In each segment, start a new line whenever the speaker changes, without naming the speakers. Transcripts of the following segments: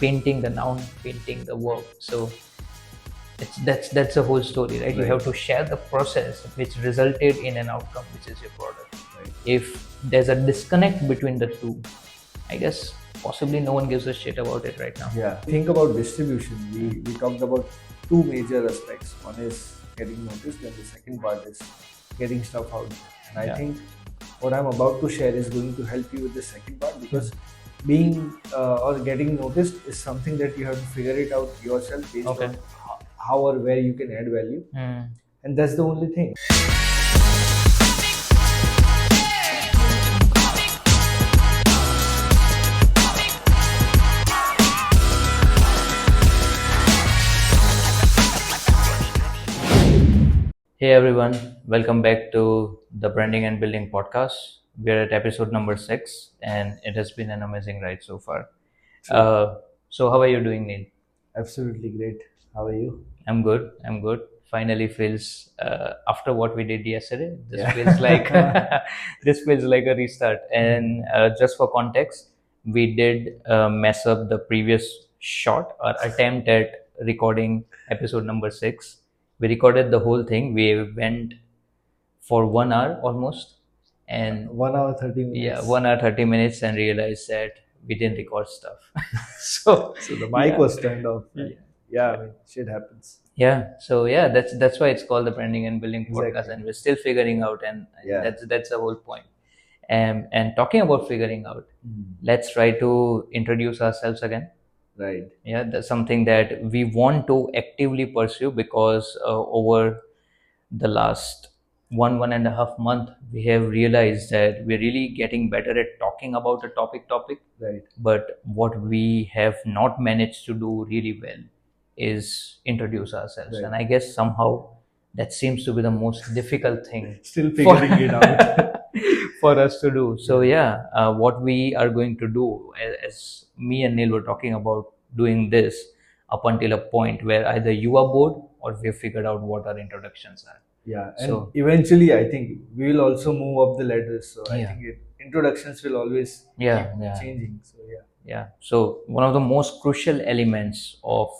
painting the noun, painting the verb. So that's the whole story, right? You have to share the process which resulted in an outcome, which is your product. If there's a disconnect between the two, I guess possibly no one gives a shit about it right now.
Yeah. Think about distribution. We talked about two major aspects. One is getting noticed, and the second part is getting stuff out. And I think what I'm about to share is going to help you with the second part, because being or getting noticed is something that you have to figure it out yourself based on how or where you can add value. And that's the only thing.
Hey everyone, welcome back to the Branding and Building podcast. We're at episode number 6, and it has been an amazing ride so far. So how are you doing, Neil?
Absolutely great. How are you?
I'm good. Finally feels after what we did yesterday, this feels like this feels like a restart. And just for context, we did mess up the previous shot or attempt at recording episode number 6. We recorded the whole thing. We went for 1 hour almost, and
1 hour 30 minutes.
Yeah, 1 hour 30 minutes, and realized that we didn't record stuff. so
the mic was turned off. Yeah, I mean, shit happens.
So that's why it's called the Branding and Building podcast, and we're still figuring out, and that's the whole point. And talking about figuring out, let's try to introduce ourselves again.
Right.
Yeah, that's something that we want to actively pursue, because over the last 1.5 month, we have realized that we're really getting better at talking about a topic.
Right.
But what we have not managed to do really well is introduce ourselves.
Right.
And I guess somehow that seems to be the most difficult thing.
Still figuring it out.
For us to do. So what we are going to do, as me and Neil were talking about doing this up until a point where either you are bored or we've figured out what our introductions are.
Yeah, and eventually I think we will also move up the ladders. So I think introductions will always keep changing. So
So one of the most crucial elements of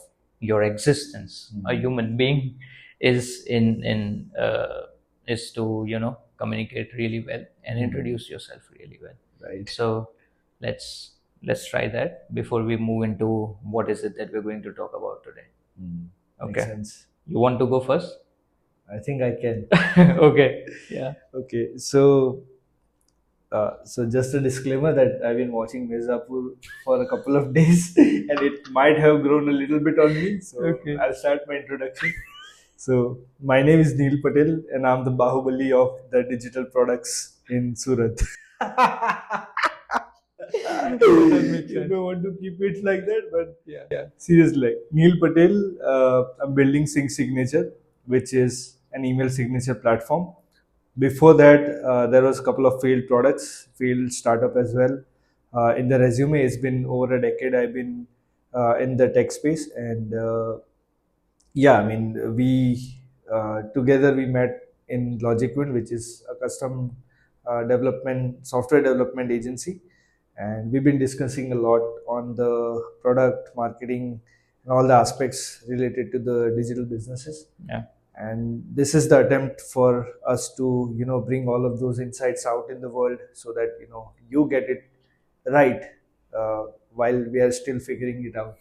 your existence, a human being, is is to communicate really well and introduce yourself really well.
Right.
So let's try that before we move into what is it that we're going to talk about today. Okay.
Makes sense.
You want to go first?
I think I can.
Okay. Yeah.
Okay. So just a disclaimer that I've been watching Mirzapur for a couple of days, and it might have grown a little bit on me. So I'll start my introduction. So my name is Neil Patel, and I'm the Bahubali of the digital products in Surat. I don't want to keep it like that, but seriously, Neil Patel. I'm building Sync Signature, which is an email signature platform. Before that, there was a couple of failed products, failed startup as well. In the resume, it's been over a decade I've been in the tech space, and we together we met in LogicWin, which is a custom software development agency, and we've been discussing a lot on the product marketing and all the aspects related to the digital businesses. And this is the attempt for us to bring all of those insights out in the world, so that you get it right while we are still figuring it out.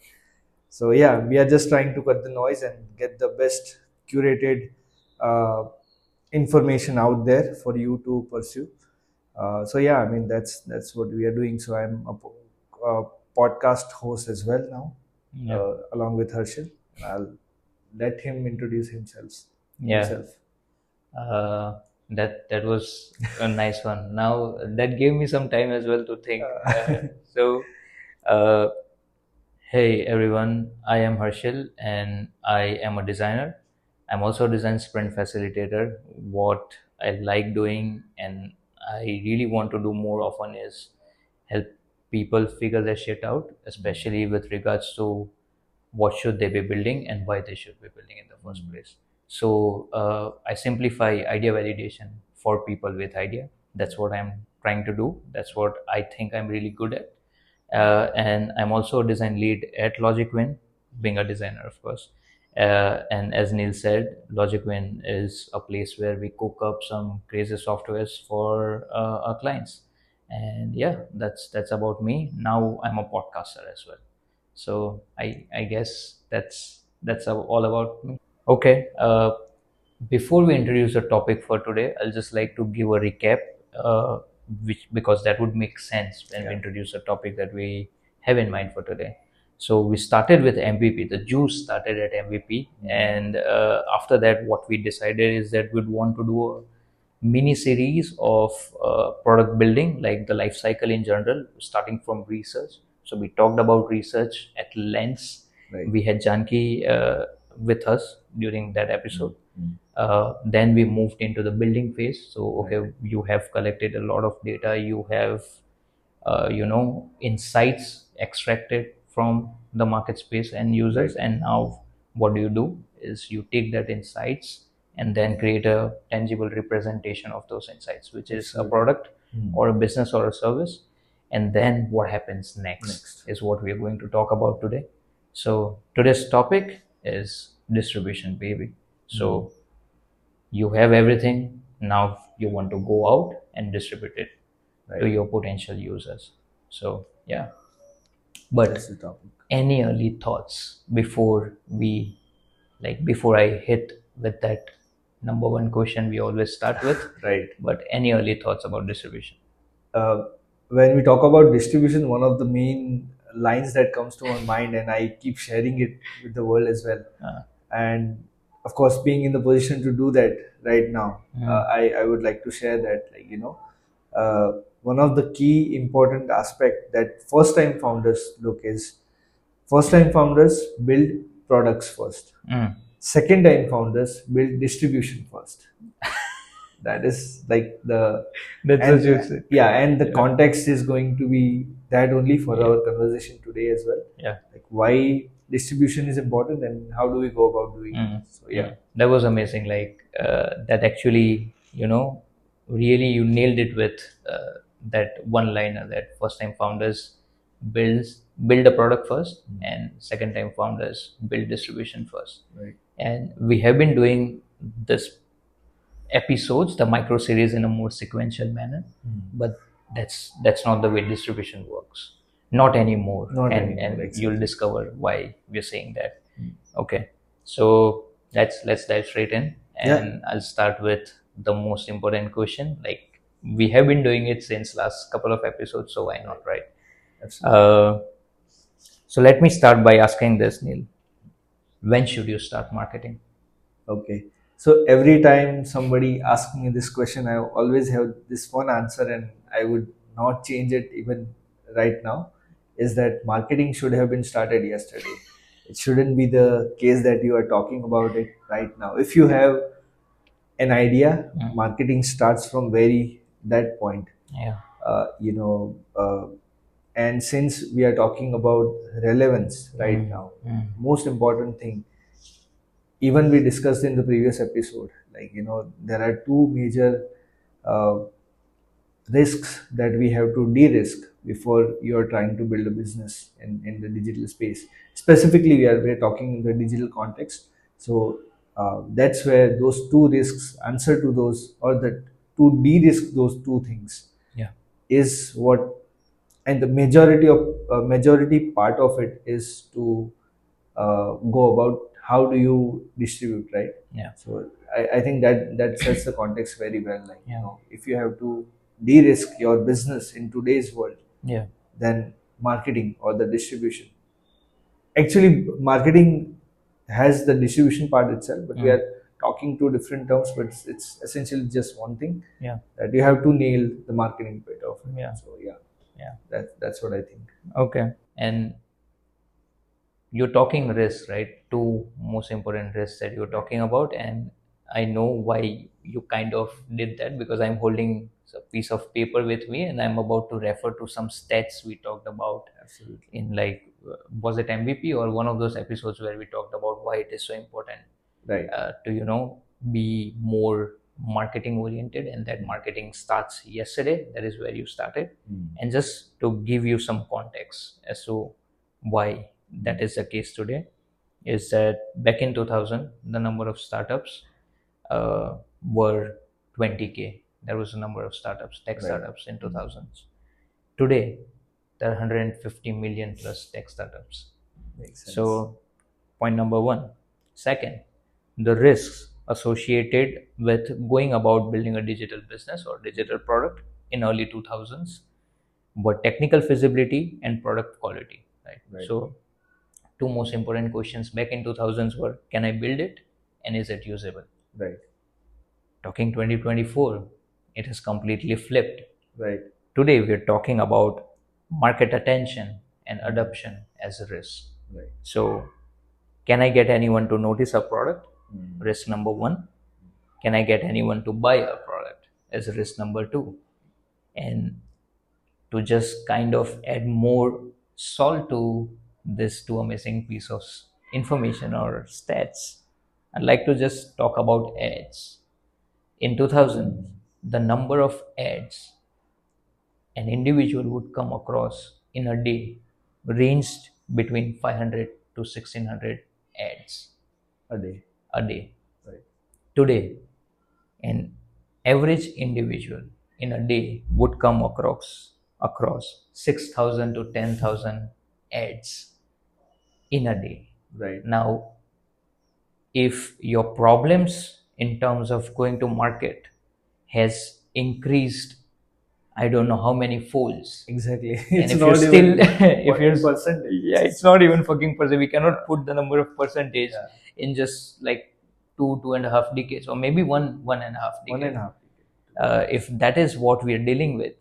So we are just trying to cut the noise and get the best curated information out there for you to pursue. That's what we are doing. So I'm a podcast host as well now, along with Harshil. I'll let him introduce himself.
That was a nice one. Now that gave me some time as well to think. Hey everyone, I am Harshil, and I am a designer. I'm also a design sprint facilitator. What I like doing, and I really want to do more often, is help people figure their shit out, especially with regards to what should they be building and why they should be building in the first place. So I simplify idea validation for people with idea. That's what I'm trying to do. That's what I think I'm really good at. and I'm also a design lead at LogicWin, being a designer, of course. And as Neil said, LogicWin is a place where we cook up some crazy softwares for our clients. And yeah, that's about me. Now I'm a podcaster as well. So I guess that's all about me. Okay. Before we introduce the topic for today, I'll just like to give a recap, which because that would make sense when we introduce a topic that we have in mind for today. So we started with MVP. The juice started at MVP, and after that, what we decided is that we'd want to do a mini series of product building, like the life cycle in general, starting from research. So we talked about research at length.
Right.
We had Janki with us during that episode. Then we moved into the building phase. So okay, you have collected a lot of data. You have insights extracted from the market space and users.
Right.
And now what do is you take that insights and then create a tangible representation of those insights, which is a product or a business or a service. And then what happens next is what we are going to talk about today. So today's topic is distribution, baby. So you have everything. Now you want to go out and distribute it to your potential users. So yeah, but
That's the topic.
any early thoughts before we, like, before I hit with that number one question we always start with?
Right.
But any early thoughts about distribution?
uh, when we talk about distribution, one of the main lines that comes to my mind, and I keep sharing it with the world as well. And of course, being in the position to do that right now, I would like to share that, like, one of the key important aspect that first time founders look is first time founders build products first. Second time founders build distribution first. That is like the
That's
and
what you said.
yeah, and the context is going to be that only for
Yeah.
our conversation today as well.
Yeah.
Like why distribution is important and how do we go about doing it. So yeah.
That was amazing. Like that actually, really you nailed it with that one liner, that first time founders build a product first, and second time founders build distribution first.
Right.
And we have been doing this episodes, the micro series, in a more sequential manner, but that's not the way distribution works, not anymore.
Not
and
anymore,
and
exactly.
you'll discover why we're saying that. Okay, so let's dive straight in, and I'll start with the most important question. Like, we have been doing it since last couple of episodes, so why not, right?
Absolutely.
So let me start by asking this, Neil. When should you start marketing?
Okay. So every time somebody asks me this question, I always have this one answer, and I would not change it even right now. Is that marketing should have been started yesterday. It shouldn't be the case that you are talking about it right now. If you have an idea, marketing starts from very that point.
Yeah.
And since we are talking about relevance right now, most important thing, even we discussed in the previous episode, like, there are two major uh, risks that we have to de-risk before you're trying to build a business in the digital space. Specifically, we're talking in the digital context. So that's where those two risks, answer to those, or the to de-risk those two things,
Yeah.
is what, and the majority part of it is to go about how do you distribute, right?
Yeah.
So I think that sets the context very well. Like,
Yeah.
if you have to de-risk your business in today's world,
Yeah.
then marketing or the distribution. Actually, marketing has the distribution part itself, but we are talking two different terms, but it's essentially just one thing.
Yeah.
That you have to nail the marketing bit of it.
Yeah.
So yeah,
Yeah.
that's what I think.
Okay. And you're talking risks, right? Two most important risks that you're talking about, and I know why you kind of did that, because I'm holding a piece of paper with me, and I'm about to refer to some stats we talked about.
Absolutely.
In, like, was it MVP or one of those episodes where we talked about why it is so important,
Right.
to be more marketing oriented, and that marketing starts yesterday. That is where you started. And just to give you some context as to why that is the case today, is that back in 2000 the number of startups were 20K. There was a number of startups, tech startups in 2000s. Today there are 150 million plus tech startups.
Makes sense.
So, point number one. Second, the risks associated with going about building a digital business or digital product in early 2000s were technical feasibility and product quality. Right. So, two most important questions back in 2000s were, can I build it and is it usable?
Right.
Talking 2024, it has completely flipped.
Right.
Today we're talking about market attention and adoption as a risk.
Right.
So, can I get anyone to notice a product? Risk number one. Can I get anyone to buy a product? As risk number two. And to just kind of add more salt to this too amazing piece of information or stats, I'd like to just talk about ads. In 2000, the number of ads an individual would come across in a day ranged between 500 to 1600 ads
A day.
a day.
Right.
Today, an average individual in a day would come across 6,000 to 10,000 ads in a day.
Right.
Now, if your problems in terms of going to market has increased, I don't know how many folds.
Exactly.
And
It's
if
not
you're still,
even
if you're
percentage.
yeah, it's not even fucking percent. We cannot put the number of percentage in just like 2.5 decades, or maybe one and a half decades.
1.5.
If that is what we're dealing with,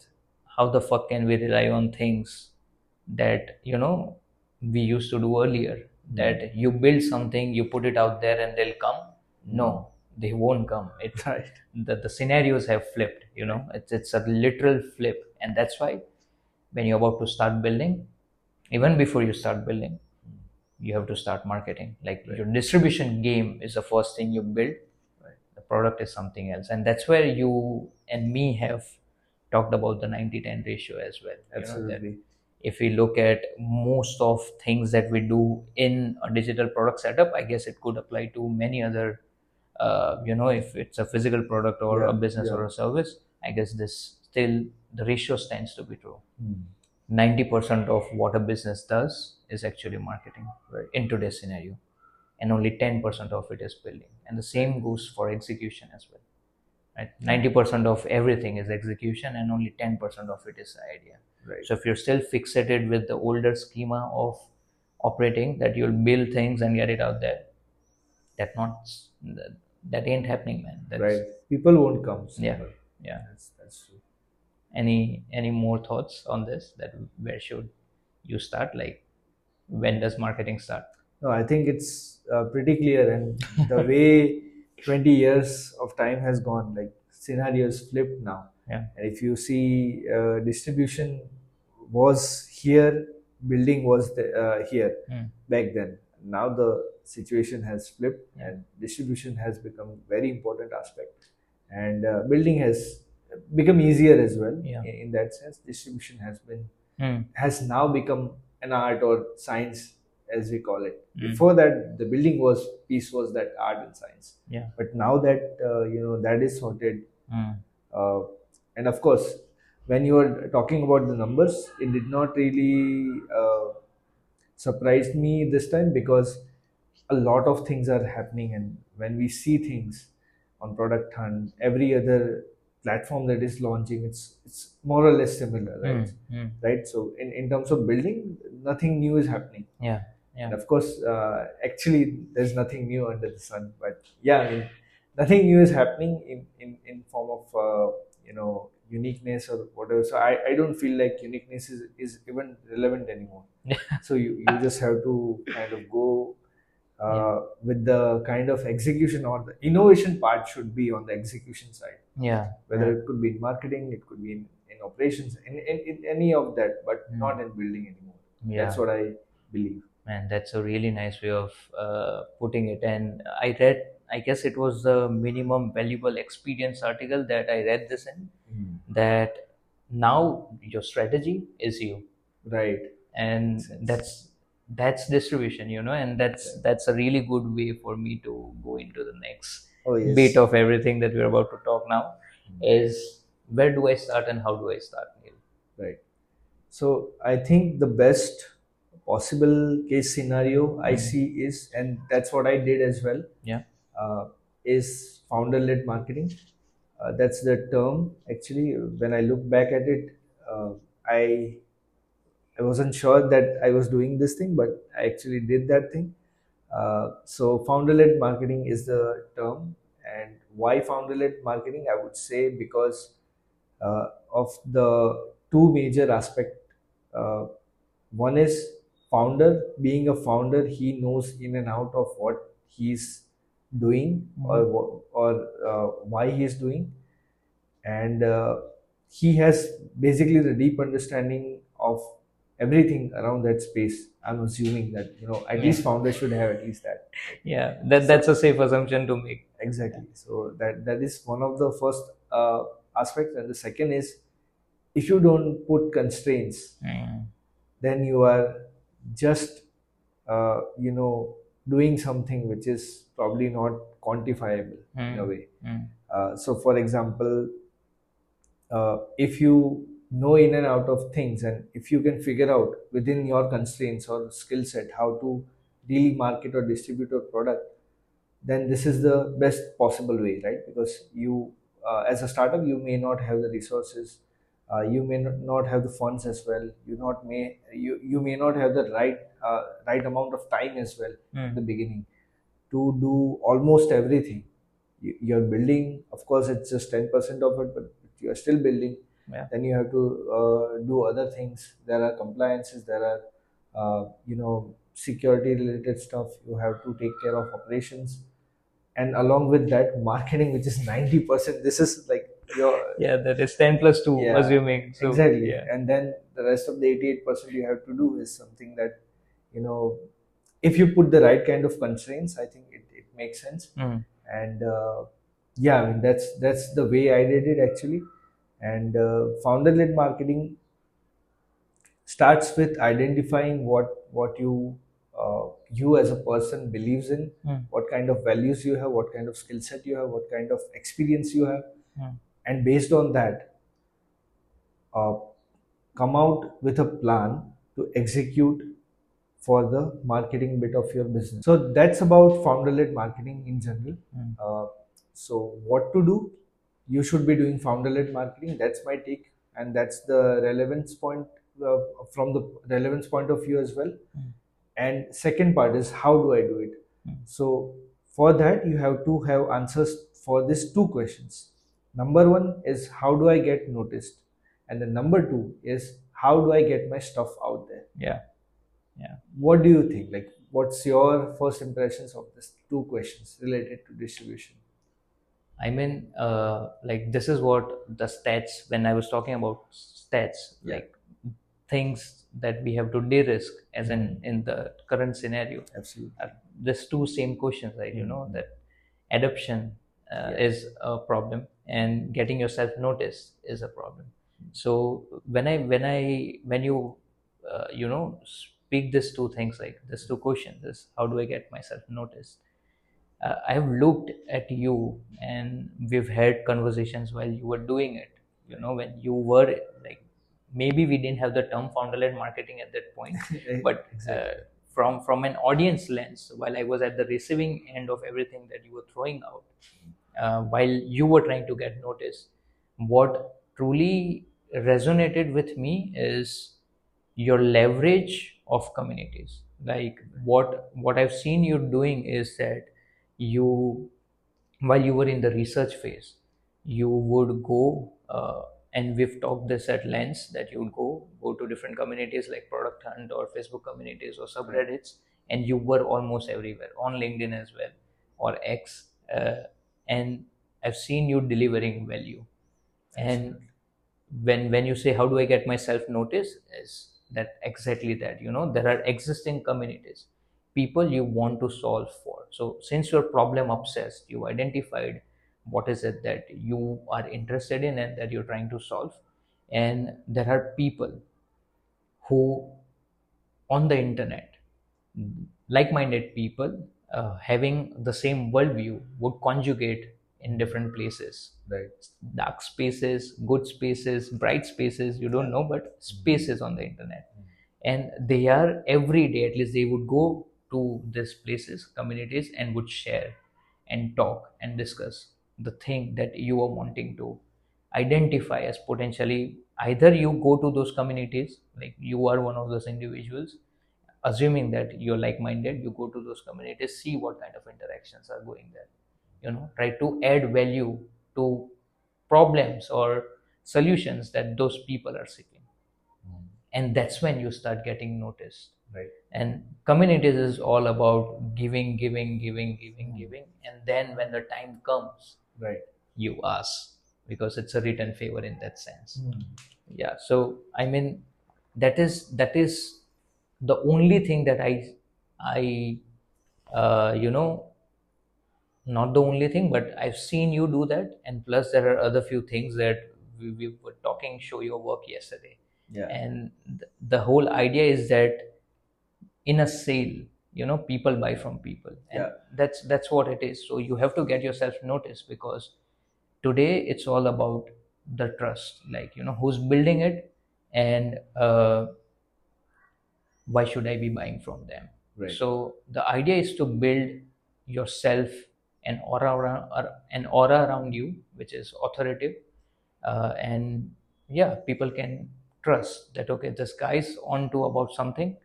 how the fuck can we rely on things that we used to do earlier? That you build something, you put it out there, and they'll come. No, they won't come. It
Right.
the scenarios have flipped. It's a literal flip, and that's why when you're about to start building, even before you start building, you have to start marketing. Like your distribution game is the first thing you build. The product is something else, and that's where you and me have talked about the 90-10 ratio as well.
Absolutely.
If we look at most of things that we do in a digital product setup, I guess it could apply to many other if it's a physical product or a business or a service, I guess this still the ratio stands to be true. 90% of what a business does is actually marketing in today's scenario, and only 10% of it is building. And the same goes for execution as well. Right? 90% of everything is execution, and only 10% of it is the idea.
Right.
So if you're still fixated with the older schema of operating, that you'll build things and get it out there, that ain't happening, man.
Right. People won't come.
Yeah.
Simple.
Yeah.
That's true.
Any more thoughts on this? That where should you start? Like, when does marketing start?
No, I think it's pretty clear, and the way 20 years of time has gone, like scenarios flipped now.
Yeah.
And if you see, distribution was here, building was here back then. Now the situation has flipped, and distribution has become very important aspect, and building has become easier as well. In that sense, distribution has now become an art or science, as we call it. Before that, the building piece was that art and science.
Yeah.
But now that that is sorted, and of course, when you are talking about the numbers, it did not really surprise me this time, because a lot of things are happening, and when we see things on Product Hunt, every other platform that is launching, it's more or less similar, right? Right. So in terms of building, nothing new is happening.
Yeah.
And of course, actually, there's nothing new under the sun. But yeah, I mean, nothing new is happening in form of uniqueness or whatever. So I don't feel like uniqueness is even relevant anymore. So you just have to kind of go with the kind of execution, or the innovation part should be on the execution side.
Yeah.
Whether it could be in marketing, it could be in operations, in any of that, but not in building anymore.
Yeah.
That's what I believe.
Man, that's a really nice way of putting it. And I guess it was the minimum valuable experience article that I read this in, that now your strategy is you,
Right.
and
Makes sense.
that's distribution, and that's a really good way for me to go into the next
Oh
bit
yes.
of everything that we're about to talk now, is where do I start and how do I start, Neil?
Right. So I think the best possible case scenario I see is, and that's what I did as well,
Yeah.
uh, is founder-led marketing. That's the term. Actually, when I look back at it, uh, I I wasn't sure that I was doing this thing, but I actually did that thing. So founder-led marketing is the term, and why founder-led marketing? I would say because of the two major aspect. Uh, One is founder. Being a founder, he knows in and out of what he's doing, or why he's doing, and he has basically the deep understanding of everything around that space. I'm assuming that at
Yeah.
least founders should have at least that. Right?
Yeah, that's
So
a safe assumption to make.
exactly. So that is one of the first aspects, and the second is if you don't put constraints,
Mm.
then you are just doing something which is probably not quantifiable in a
Mm.
way.
Mm.
So for example, if you know in and out of things, and if you can figure out within your constraints or skill set how to really market or distribute your product, then this is the best possible way, right? Because you, as a startup, you may not have the resources, you may not have the funds as well, you may not have the right amount of time as well in the beginning to do almost everything. You're building, of course it's just 10% of it, but you're still building.
Yeah.
Then you have to do other things. There are compliances, there are security related stuff. You have to take care of operations, and along with that marketing, which is 90%. This is like your,
Yeah, that is 10 plus 2,
yeah,
assuming. So,
exactly.
yeah.
And then the rest of the 88% you have to do is something that, you know if you put the right kind of constraints, I think it makes sense.
Mm.
And yeah, I mean that's the way I did it actually. And founder led marketing starts with identifying what you as a person believes in,
Mm.
what kind of values you have, what kind of skill set you have, what kind of experience you have,
Mm.
and based on that, uh, come out with a plan to execute for the marketing bit of your business. So that's about founder led marketing in general.
Mm.
Uh, so, what to do? You should be doing founder led marketing. That's my take, and that's the relevance point, from the relevance point of view as well.
Mm.
And second part is how do I do it?
Mm.
So, for that, you have to have answers for these two questions. Number one is how do I get noticed? And the number two is how do I get my stuff out there?
Yeah. Yeah.
What do you think? Like, what's your first impressions of these two questions related to distribution?
I mean, like, this is what the stats, when I was talking about stats,
Yeah,
like things that we have to de-risk as in the current scenario,
absolutely.
are just two same questions, right? That adoption
Yeah,
is a problem and getting yourself noticed is a problem. So when you speak these two things, like these two questions, is how do I get myself noticed, I have looked at you and we've had conversations while you were doing it. When you were, like, maybe we didn't have the term founder-led marketing at that point, but
exactly.
from an audience lens, while I was at the receiving end of everything that you were throwing out, while you were trying to get noticed, what truly resonated with me is your leverage of communities. Like, what I've seen you doing is that you, while you were in the research phase, you would go, and we've talked this at length, that you would go to different communities like product hunt or Facebook communities or
Right.
subreddits, and you were almost everywhere on LinkedIn as well, or X, and I've seen you delivering value. And
Absolutely.
when you say how do I get myself noticed, is that exactly that, there are existing communities, people you want to solve for. So since you're problem obsessed, you identified what is it that you are interested in and that you're trying to solve, and there are people who on the internet, like-minded people having the same worldview, would conjugate in different places,
Right.
dark spaces, good spaces, bright spaces, you don't know, but spaces on the internet. And they are every day, at least they would go to these places, communities, and would share and talk and discuss the thing that you are wanting to identify as potentially. Either you go to those communities, like you are one of those individuals, assuming that you're like-minded, you go to those communities, see what kind of interactions are going there, try to add value to problems or solutions that those people are seeking. And that's when you start getting noticed.
Right.
And communities is all about giving, giving, giving, giving, giving, and then when the time comes,
Right.
you ask, because it's a return favor in that sense. Yeah, so I mean, that is the only thing that I you know not the only thing, but I've seen you do that. And plus there are other few things that we were talking, show your work yesterday.
Yeah.
And the whole idea is that in a sale, people buy from people, and
Yeah.
that's what it is. So you have to get yourself noticed, because today it's all about the trust, like who's building it, and why should I be buying from them?
Right.
So the idea is to build yourself an aura around you, which is authoritative, and yeah, people can trust that, okay, this guy's onto about something,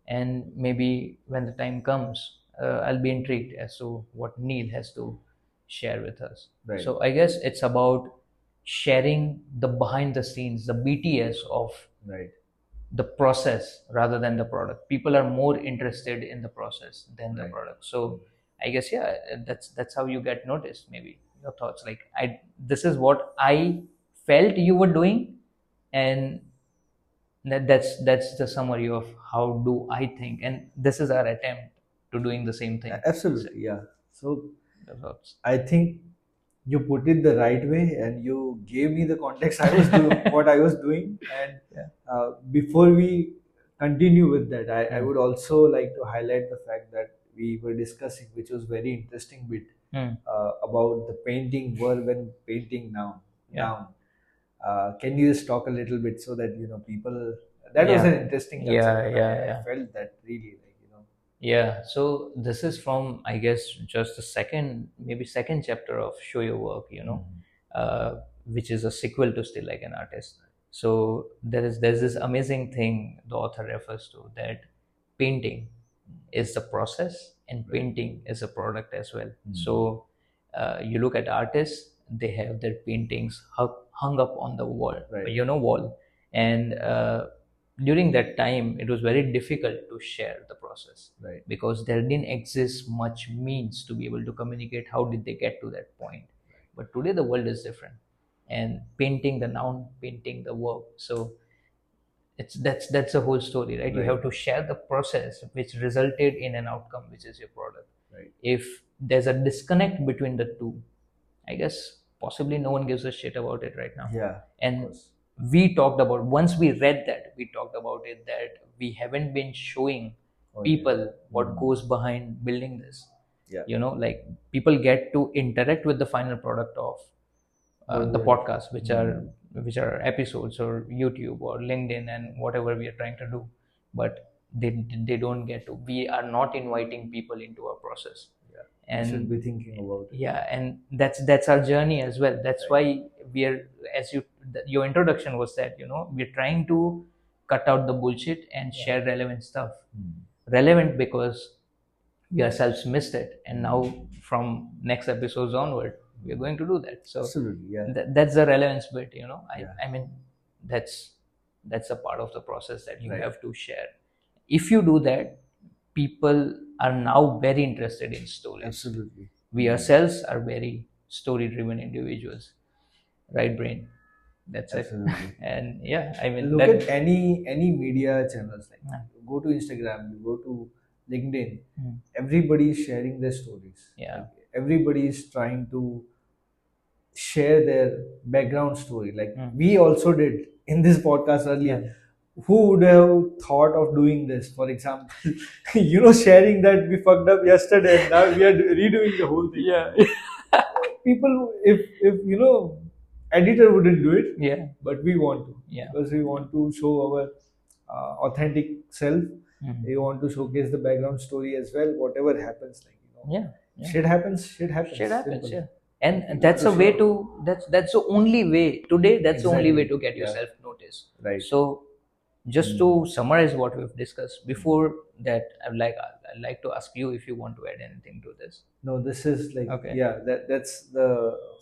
and maybe when the time comes, I'll be intrigued as to what Neil has to share with us.
Right.
So I guess it's about sharing the behind the scenes, the BTS of
Right.
the process rather than the product. People are more interested in the process than the
Right.
product. So I guess, yeah, that's how you get noticed. Maybe your thoughts, like, this is what I felt you were doing, and that's the summary of how do I think, and this is our attempt to doing the same thing.
Absolutely, yeah. So
The thoughts.
I think you put it the right way, and you gave me the context I was doing, what I was doing. And
Yeah.
before we continue with that, I
Mm.
would also like to highlight the fact that we were discussing, which was very interesting bit,
Mm.
about the painting verb and painting noun.
Yeah.
Noun. Can you just talk a little bit so that people? That was
Yeah.
an interesting
Yeah,
concept.
yeah,
I
yeah.
felt that really,
Yeah, so this is from, I guess, just the second, maybe second chapter of Show Your Work, which is a sequel to Still Like an Artist. So there's this amazing thing the author refers to, that painting is the process and painting is a product as well. So you look at artists, they have their paintings hung up on the wall,
Right.
wall. And during that time, it was very difficult to share the process,
Right.
because there didn't exist much means to be able to communicate how did they get to that point. But today the world is different, and painting the noun, painting the work. So that's the whole story, right? You
Right.
have to share the process which resulted in an outcome, which is your product.
Right.
If there's a disconnect between the two, I guess possibly no one gives a shit about it right now.
Yeah.
And we talked about, once we read that, we talked about it, that we haven't been showing people what goes behind building this.
Yeah.
Like, people get to interact with the final product of the podcast, which are episodes, or YouTube or LinkedIn and whatever we are trying to do, but they don't get to. We are not inviting people into our process.
Yeah.
And
You should be thinking about it.
yeah, and that's our journey as well. That's why we are, as your introduction was that, we're trying to cut out the bullshit and share relevant stuff. Relevant because we ourselves missed it, and now from next episodes onward, we're going to do that. So
Absolutely, yeah.
that's the relevance bit.
Yeah.
I mean, that's a part of the process that you
Right.
have to share. If you do that, people are now very interested in stories.
Absolutely.
We ourselves are very story driven individuals, right, Brain? That's
Absolutely.
it. And yeah, I mean,
Look at any media channels, like
Yeah.
go to Instagram, you go to LinkedIn,
Mm.
everybody is sharing their stories.
Yeah.
Like everybody is trying to share their background story. Like
Mm.
we also did in this podcast earlier.
Yeah.
Who would have thought of doing this? For example, sharing that we fucked up yesterday and now we are redoing the whole thing.
Yeah.
People, if editor wouldn't do it,
Yeah.
but we want to,
Yeah.
because we want to show our authentic self.
Mm.
We want to showcase the background story as well. Whatever happens,
Yeah. Yeah.
shit happens. Shit happens.
Shit happens.
Simple.
Yeah.
And
And
people have
that's a
to
way
show.
to that's the only way today. That's the only way
Exactly.
to get
Yeah.
yourself noticed.
Right.
So just to summarize what we've discussed before that, I'd like to ask you if you want to add anything to this.
No, this is like,
Okay.
yeah, that's the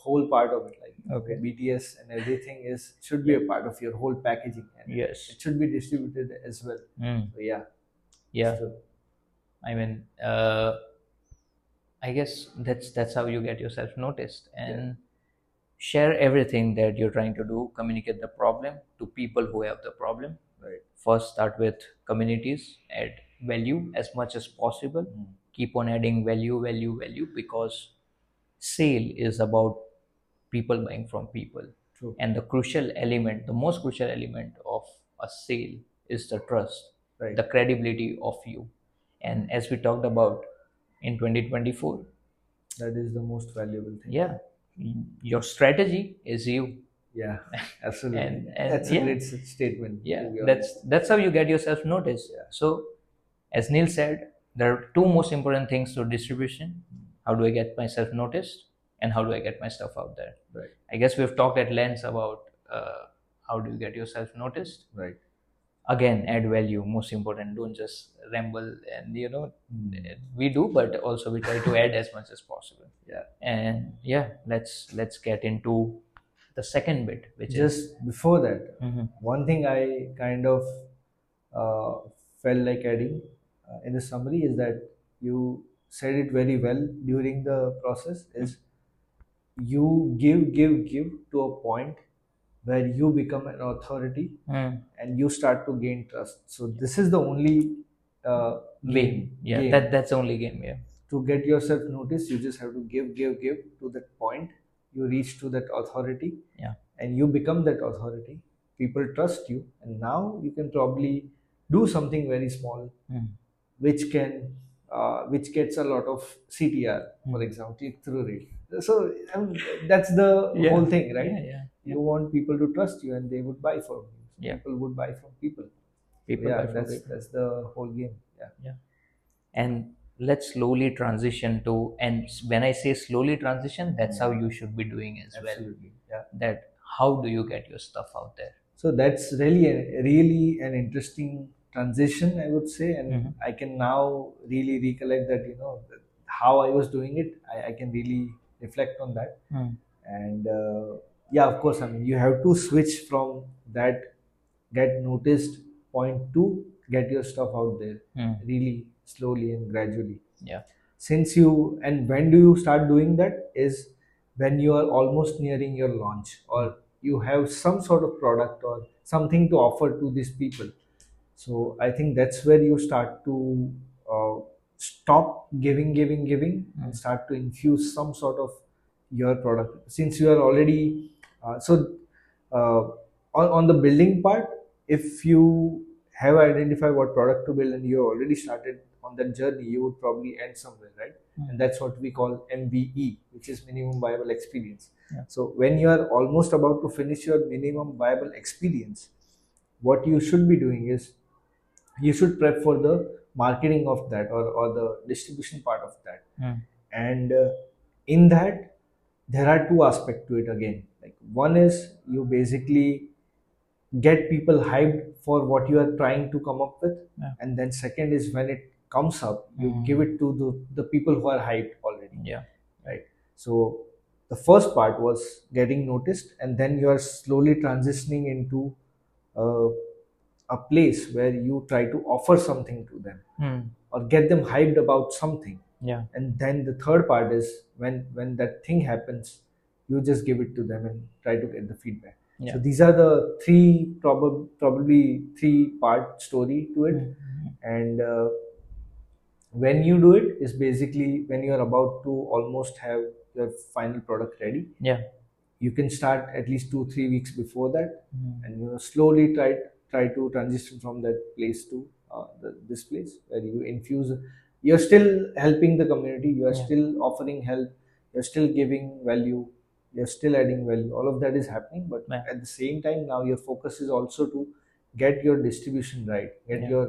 whole part of it. Like
Okay.
BTS and everything is should be a part of your whole packaging, and
Yes.
it should be distributed as well.
Mm.
So yeah,
Yeah.
so,
I mean, I guess that's how you get yourself noticed, and share everything that you're trying to do. Communicate the problem to people who have the problem.
right.
First, start with communities. Add value as much as possible. Keep on adding value, value, value, because sale is about people buying from people.
True.
And the most crucial element of a sale is the trust,
Right.
the credibility of you. And as we talked about in 2024,
That is the most valuable thing.
yeah, your strategy is you.
Yeah, absolutely.
And
That's a
yeah,
great statement.
yeah,
To be honest.
that's how you get yourself noticed.
Yeah.
So as Neil said, there are two most important things to distribution: how do I get myself noticed, and how do I get my stuff out there.
Right.
I guess we've talked at length about how do you get yourself noticed.
Right.
Again, add value, most important. Don't just ramble, and we do, but also we try to add as much as possible.
Yeah.
And yeah, let's get into the second bit, which is
Just before that,
Mhm.
one thing I kind of felt like adding in the summary is that you said it very well during the process. Is you give to a point where you become an authority
Mm.
and you start to gain trust. So this is the only game.
Yeah,
game.
that's the only game. Yeah.
To get yourself noticed, you just have to give to that point. You reach to that authority,
Yeah.
and you become that authority. People trust you, and now you can probably do something very small,
Mm.
which gets a lot of CTR, for example, click through rate. So that's the
Yeah.
whole thing, right?
Yeah.
You want people to trust you, and they would buy from you. So
Yeah.
people would buy from people.
People
Yeah,
buy from people.
that's the whole game. Yeah.
Yeah. And let's slowly transition to, and when I say slowly transition, that's how you should be doing as well.
Absolutely. Yeah.
That how do you get your stuff out there?
So that's really an interesting transition, I would say, and I can now really recollect that how I was doing it. I can really reflect on that, and yeah, of course, I mean you have to switch from that get noticed point to get your stuff out there really slowly and gradually.
Yeah.
Since you and when do you start doing that is when you are almost nearing your launch, or you have some sort of product or something to offer to these people. So I think that's where you start to stop giving and start to infuse some sort of your product, since you are already uh, on the building part. If you have identified what product to build and you already started on that journey, you would probably end somewhere, right? And that's what we call MVE, which is minimum viable experience.
Yeah.
So when you are almost about to finish your minimum viable experience, what you should be doing is you should prep for the marketing of that, or the distribution part of that. And in that, there are two aspects to it again. Like one is you basically get people hyped for what you are trying to come up with.
Yeah.
And then second is when it comes up, you give it to the people who are hyped already.
Yeah.
Right. So the first part was getting noticed, and then you are slowly transitioning into uh, a place where you try to offer something to them or get them hyped about something.
Yeah.
And then the third part is when that thing happens, you just give it to them and try to get the feedback.
Yeah.
So these are the three probably three part story to it. And When you do it is basically when you're about to almost have your final product ready.
Yeah.
You can start at least 2 3 weeks before that,
Mm.
and slowly try to transition from that place to this place where you infuse. You're still helping the community, you are
Yeah.
still offering help, you're still giving value, you're still adding value. All of that is happening, but
Yeah.
at the same time now your focus is also to get your distribution right, get
Yeah.
your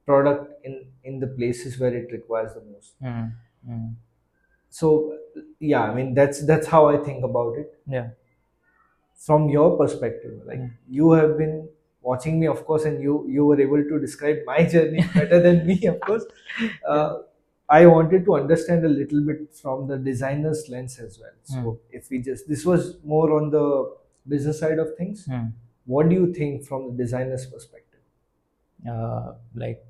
product in the places where it requires the most.
Mm. Mm.
So yeah, I mean that's how I think about it.
Yeah.
From your perspective, like,
Mm.
you have been watching me, of course, and you were able to describe my journey better than me, of course.
Yeah.
I wanted to understand a little bit from the designer's lens as well.
Mm.
So if we just, this was more on the business side of things,
Mm.
what do you think from the designer's perspective?
Like,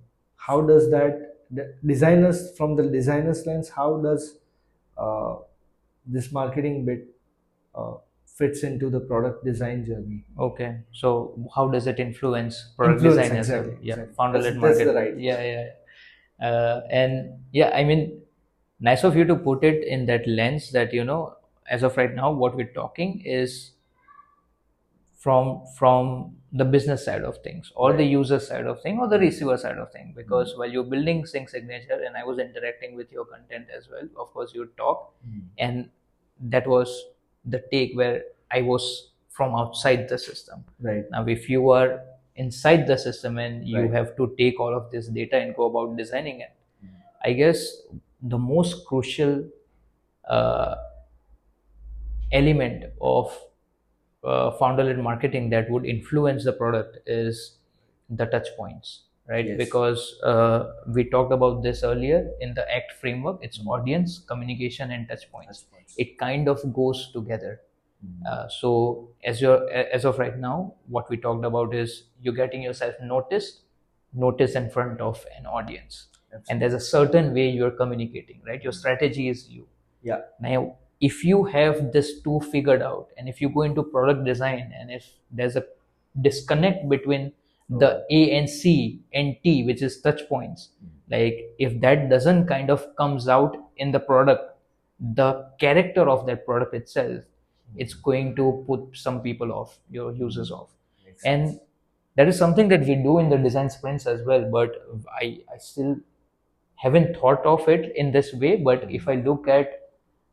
How does that, the designers, from the designer's lens, how does uh, this marketing bit uh, fits into the product design journey?
okay, so how does it influence product
Influence,
design as well?
exactly,
Yeah,
exactly.
founder-led
That's the
marketing.
right
Yeah,
word.
yeah, yeah. And yeah, I mean, nice of you to put it in that lens that, as of right now, what we're talking is from the business side of things, or the
Right.
user side of thing, or the receiver side of thing. Because while you're building sync signature and I was interacting with your content as well, of course you talk, and that was the take where I was from outside the system.
Right.
Now if you are inside the system and you
Right.
have to take all of this data and go about designing it, I guess the most crucial uh, element of founder-led marketing that would influence the product is the touch points, right?
Yes.
Because we talked about this earlier in the ACT framework. It's audience, communication, and touch points.
Touch points.
It kind of goes together. So as of right now, what we talked about is you're getting yourself noticed in front of an audience.
Absolutely.
And there's a certain way you're communicating, right? Your strategy is you.
Yeah.
Now, if you have this two figured out, and if you go into product design, and if there's a disconnect between the A and C and T, which is touch points, like if that doesn't kind of comes out in the product, the character of that product itself, it's going to put some people off, your users off.
Makes
And
sense.
that is something that we do in the design sprints as well, but I still haven't thought of it in this way. But if I look at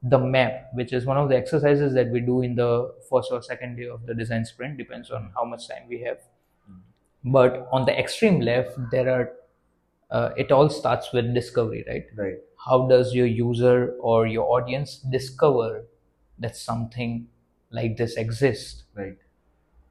the map, which is one of the exercises that we do in the first or second day of the design sprint, depends on how much time we have. But on the extreme left, there are it all starts with discovery, right?
Right.
How does your user or your audience discover that something like this exists?
Right.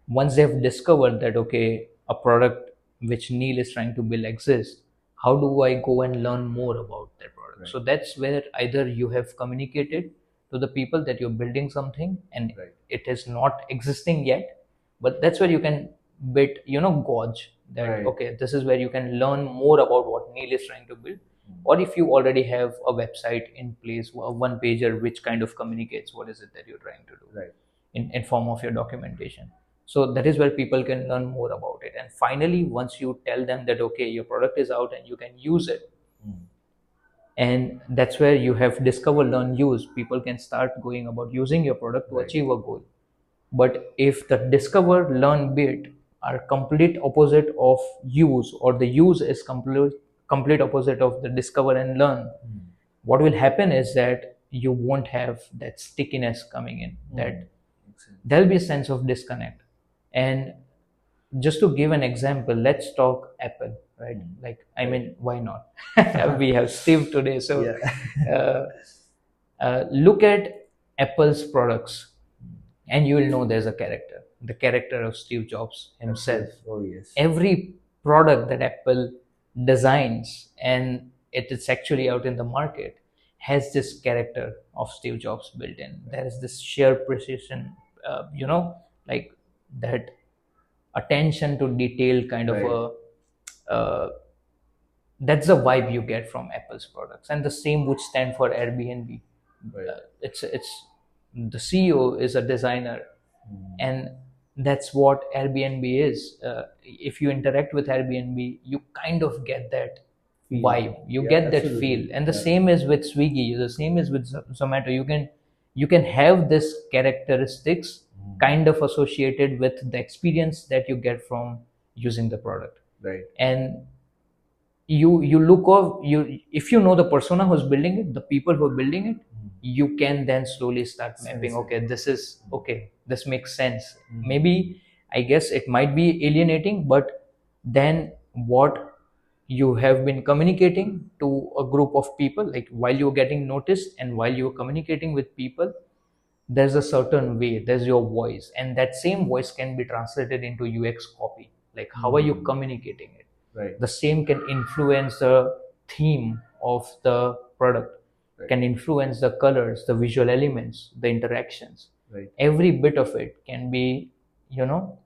Once they've discovered that, okay, a product which Neil is trying to build exists, how do I go and learn more about that product?
Right.
So that's where either you have communicated to the people that you're building something and
Right.
it is not existing yet, but that's where you can bit gauge that,
Right.
okay, this is where you can learn more about what Neil is trying to build. Or if you already have a website in place, a one pager which kind of communicates what is it that you're trying to do,
Right.
in form of your documentation. So that is where people can learn more about it. And finally, once you tell them that, okay, your product is out and you can use it, and that's where you have discover, learn, use, people can start going about using your product to
Right.
achieve a goal. But if the discover, learn bit are complete opposite of use, or the use is complete opposite of the discover and learn, what will happen is that you won't have that stickiness coming in, that there'll be a sense of disconnect. And just to give an example, let's talk Apple, right? Like, I mean, why not? We have Steve today, so
Yeah.
look at Apple's products, and you will know there's a character, the character of Steve Jobs himself.
Oh yes.
Every product that Apple designs and it is actually out in the market has this character of Steve Jobs built in. There is this sheer precision, like that attention to detail kind of
Right.
that's the vibe you get from Apple's products. And the same would stand for Airbnb.
Right.
It's the CEO is a designer, and that's what Airbnb is. If you interact with Airbnb, you kind of get that vibe, you
Yeah,
get that
absolutely.
feel. And the
Yeah.
same is with Swiggy, the same is with Zomato. You can have this characteristics kind of associated with the experience that you get from using the product.
Right.
And you look of you, if you know the persona who's building it, the people who are building it, you can then slowly start mapping,
Sense it.
okay, this is okay, this makes sense. Maybe, I guess it might be alienating, but then what you have been communicating to a group of people, like while you're getting noticed and while you're communicating with people, there's a certain way, there's your voice, and that same voice can be translated into UX copy, like how are you communicating it.
Right.
The same can influence the theme of the product,
Right.
can influence the colors, the visual elements, the interactions.
Right.
Every bit of it can be, you know,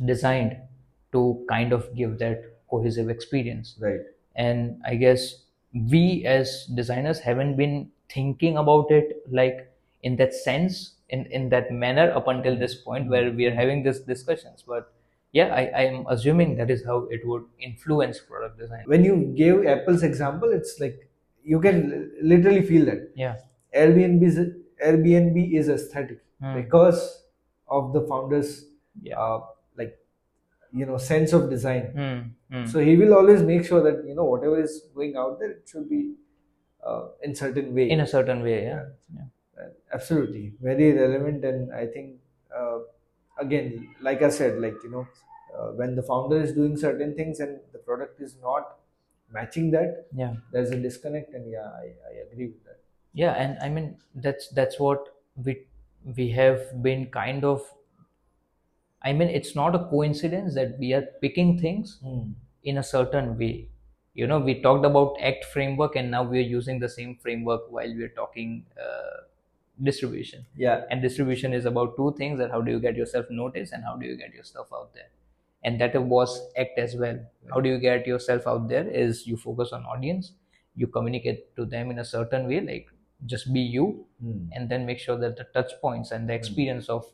designed to kind of give that cohesive experience.
Right.
And I guess we as designers haven't been thinking about it like in that sense, in that manner up until this point where we are having these discussions. But yeah, I am assuming that is how it would influence product design.
When you gave Apple's example, it's like you can literally feel that
Yeah.
Airbnb's Airbnb is aesthetic because of the founders,
Yeah.
like sense of design.
Hmm.
So he will always make sure that whatever is going out there, it should be in certain way.
In a certain way, yeah.
Absolutely, very relevant. And I think again, like I said, like when the founder is doing certain things and the product is not matching that,
Yeah.
there's a disconnect. And yeah, I agree with that.
Yeah, and I mean that's what we have been kind of, I mean, it's not a coincidence that we are picking things in a certain way. You know, we talked about ACT framework, and now we are using the same framework while we are talking distribution.
Yeah.
And distribution is about two things: that how do you get yourself noticed, and how do you get your stuff out there. And that was ACT as well. How do you get yourself out there? Is you focus on audience, you communicate to them in a certain way, like just be you, and then make sure that the touch points and the experience of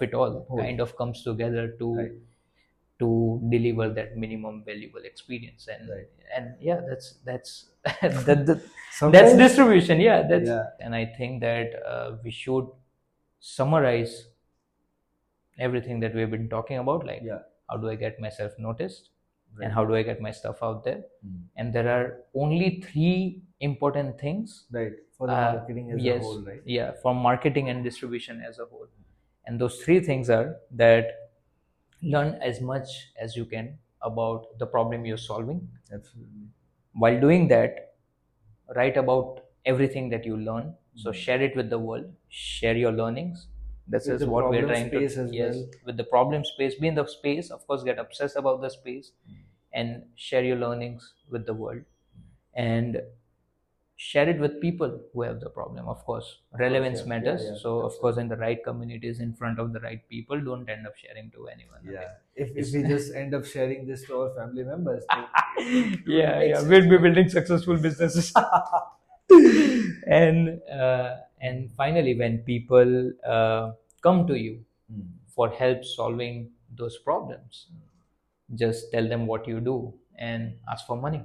it all kind of comes together to
Right.
to deliver that minimum valuable experience. And
Right.
and yeah, that's that's
Sometimes-
distribution. Yeah, that's
Yeah.
and I think that we should summarize everything that we've been talking about, like
Yeah.
how do I get myself noticed,
Right.
and how do I get my stuff out there. And there are only three important things,
Right. For the marketing as
yes,
a whole, right?
yeah, for marketing and distribution as a whole. And those three things are that learn as much as you can about the problem you're solving.
Absolutely.
While doing that, write about everything that you learn. So share it with the world, share your learnings. This
With
is
the
what we're
problem
trying to,
space as
yes,
well.
with the problem space, be in the space, of course, get obsessed about the space, and share your learnings with the world, and share it with people who have the problem. Of course, relevance
yeah.
matters.
Yeah, yeah,
So of course, in the right communities, in front of the right people, don't end up sharing to anyone.
Yeah.
Okay?
If we just end up sharing this to our family members,
Yeah, we'll be building successful businesses. And finally, when people come to you for help solving those problems, just tell them what you do and ask for money.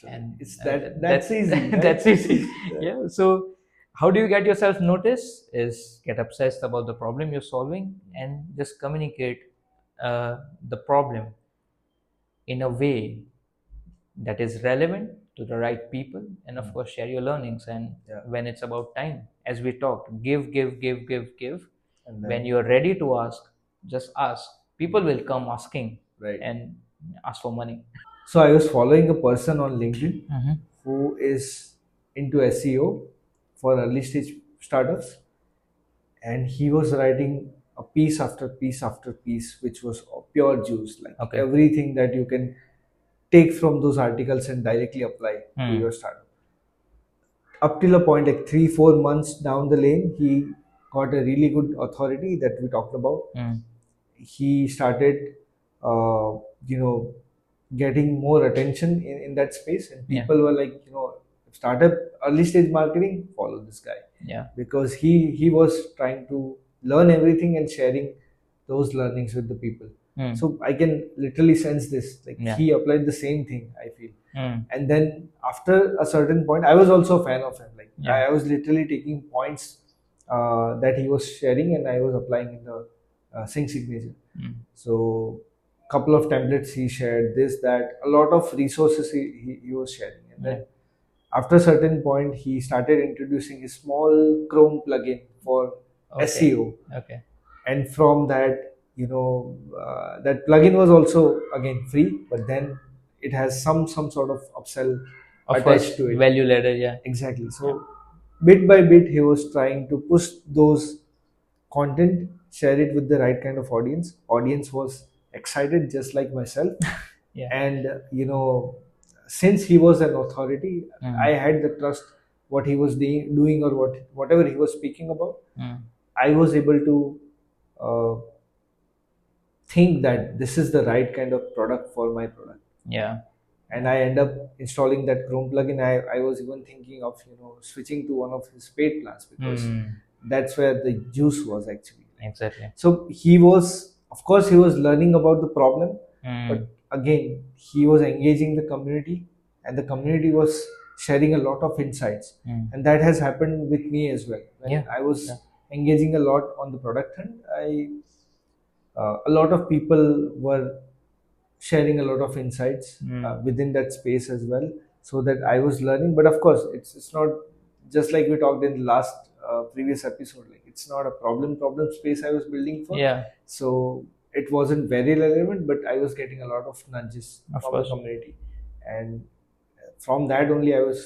And
it's that's easy. Right?
that's easy. Yeah. So how do you get yourself noticed? Is get obsessed about the problem you're solving and just communicate the problem in a way that is relevant to the right people, and of course share your learnings. And when it's about time, as we talked, give. And when you are ready to ask, just ask. People will come asking,
Right.
and ask for money.
So I was following a person on LinkedIn who is into SEO for early stage startups, and he was writing a piece after piece after piece, which was pure juice, like
Okay.
everything that you can take from those articles and directly apply to your startup. Up till a point, like 3-4 months down the lane, he got a really good authority that we talked about. He started, you know, getting more attention in that space, and people were like, startup early stage marketing, follow this guy.
Yeah.
Because he was trying to learn everything and sharing those learnings with the people.
Mm.
So I can literally sense this. Like
Yeah.
he applied the same thing, I feel.
Mm.
And then after a certain point, I was also a fan of him. Like
Yeah.
I was literally taking points that he was sharing, and I was applying in the sync signature.
Mm.
So couple of templates he shared, this, that, a lot of resources he was sharing. And then after a certain point, he started introducing a small Chrome plugin for
Okay.
SEO.
Okay.
And from that, that plugin was also again free, but then it has some sort of upsell
Of
attached
course,
to it.
value ladder. Yeah.
Exactly.
Yeah.
So bit by bit, he was trying to push those content, share it with the right kind of audience was excited just like myself.
Yeah.
And since he was an authority,
Mm.
I had the trust what he was doing, or whatever he was speaking about.
Mm.
I was able to uh, think that this is the right kind of product for my product.
Yeah.
And I end up installing that Chrome plugin. I was even thinking of switching to one of his paid plans, because
Mm.
that's where the juice was actually.
Exactly.
So he was, of course, he was learning about the problem,
Mm.
but again, he was engaging the community, and the community was sharing a lot of insights.
Mm.
And that has happened with me as well. When
Yeah.
I was
Yeah.
engaging a lot on the product hunt, a lot of people were sharing a lot of insights
Mm.
within that space as well, so that I was learning. But of course, it's not just like we talked in the last previous episode. Like it's not a problem space I was building for.
Yeah.
So it wasn't very relevant, but I was getting a lot of nudges
Of
from the
course.
community, and from that only I was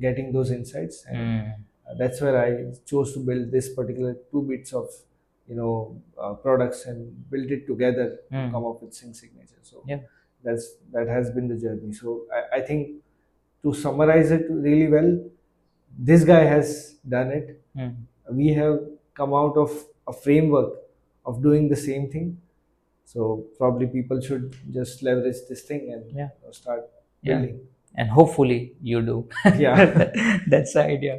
getting those insights. And
Mm.
that's where I chose to build this particular two bits of products, and build it together to
Mm.
come up with sync signature. So
Yeah.
that has been the journey. So I think, to summarize it really well, this guy has done it.
Mm.
We have come out of a framework of doing the same thing. So probably people should just leverage this thing and
Yeah.
start
Yeah.
building.
And hopefully you do.
Yeah.
That's the idea.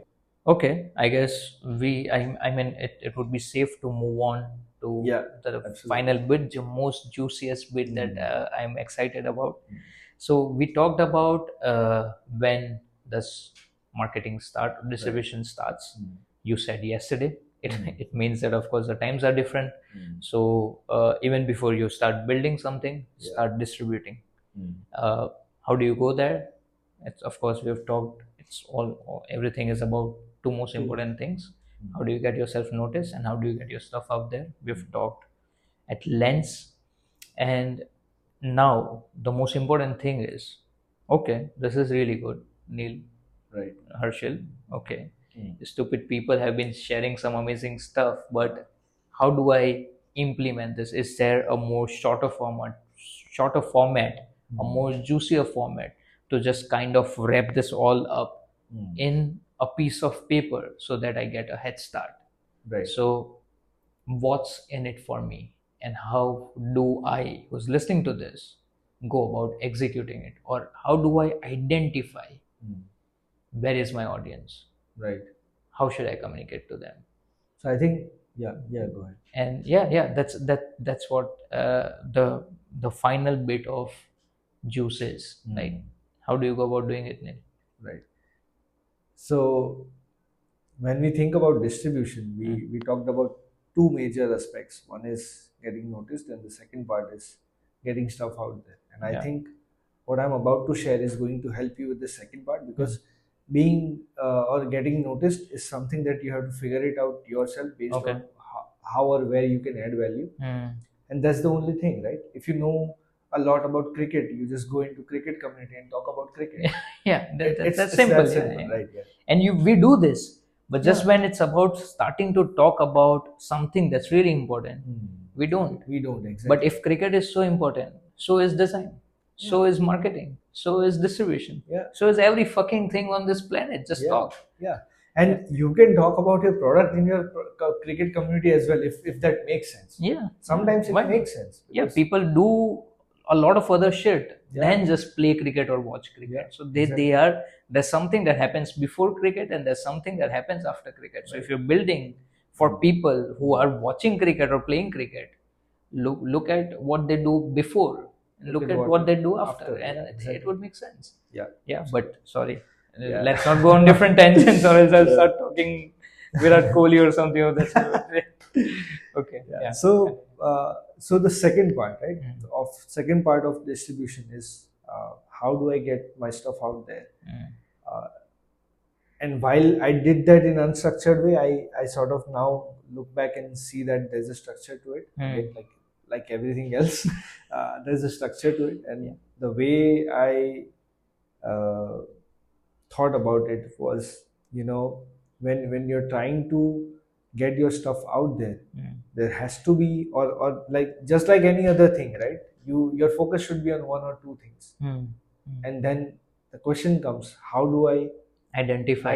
Okay, I guess I mean, it would be safe to move on to
Yeah,
the
absolutely.
final bit, the most juiciest bit that I'm excited about.
Mm.
So we talked about when this marketing distribution starts.
Mm.
You said yesterday. It,
Mm.
it means that of course the times are different.
Mm.
So even before you start building something,
Yeah.
start distributing.
Mm.
How do you go there? It's, of course, we have talked, it's everything is about two most important things. How do you get yourself noticed, and how do you get your stuff out there? We've talked at length. And now the most important thing is, okay, this is really good, Neil,
Right.
Herschel. Okay,
Mm.
stupid people have been sharing some amazing stuff, but how do I implement this? Is there a more shorter format, a more juicier format to just kind of wrap this all up
Mm.
in a piece of paper so that I get a head start?
Right.
So what's in it for me, and how do I, who's listening to this, go about executing it? Or how do I identify
Mm.
where is my audience?
Right.
How should I communicate to them?
So I think, yeah, go ahead.
And yeah, that's what the final bit of juice is. Like, how do you go about doing it, Neil?
Right. So when we think about distribution, we talked about two major aspects. One is getting noticed, and the second part is getting stuff out there. And I
Yeah.
think what I'm about to share is going to help you with the second part, because being or getting noticed is something that you have to figure it out yourself based
Okay.
on how or where you can add value. And that's the only thing, right? If you know a lot about cricket, you just go into cricket community and talk about cricket.
Yeah, that's
It's
simple,
that
yeah,
simple,
yeah.
right? Yeah.
And we do this, but just
Yeah.
when it's about starting to talk about something that's really important, we don't.
We don't, exactly.
But if cricket is so important, so is design, so is marketing, so is distribution,
Yeah.
so is every fucking thing on this planet. Just
Yeah.
talk.
Yeah. And you can talk about your product in your cricket community as well, if that makes sense.
Yeah.
Sometimes
Why
it
not?
makes sense.
Yeah,
because-
people do a lot of other shit
Yeah.
than just play cricket or watch cricket.
Yeah,
So they
exactly.
there's something that happens before cricket, and there's something that happens after cricket. So if you're building for people who are watching cricket or playing cricket, look at what they do before and look at what they do after, and
Yeah,
it
exactly.
would make sense.
Yeah.
Yeah, but sorry,
Yeah.
let's not go on different tangents, or else I'll
Yeah.
start talking Virat Kohli or something of that sort. Okay,
Yeah.
yeah.
So the second part, right,
Mm,
of second part of distribution is how do I get my stuff out there?
mm,
Uh, and while I did that in unstructured way, I sort of now look back and see that there's a structure to it.
mm.
Again, like everything else, there's a structure to it,
Yeah.
and the way I uh, thought about it was, when you're trying to get your stuff out there,
Mm,
there has to be, or like just like any other thing, right? Your focus should be on one or two things,
mm, mm.
and then the question comes, how do I identify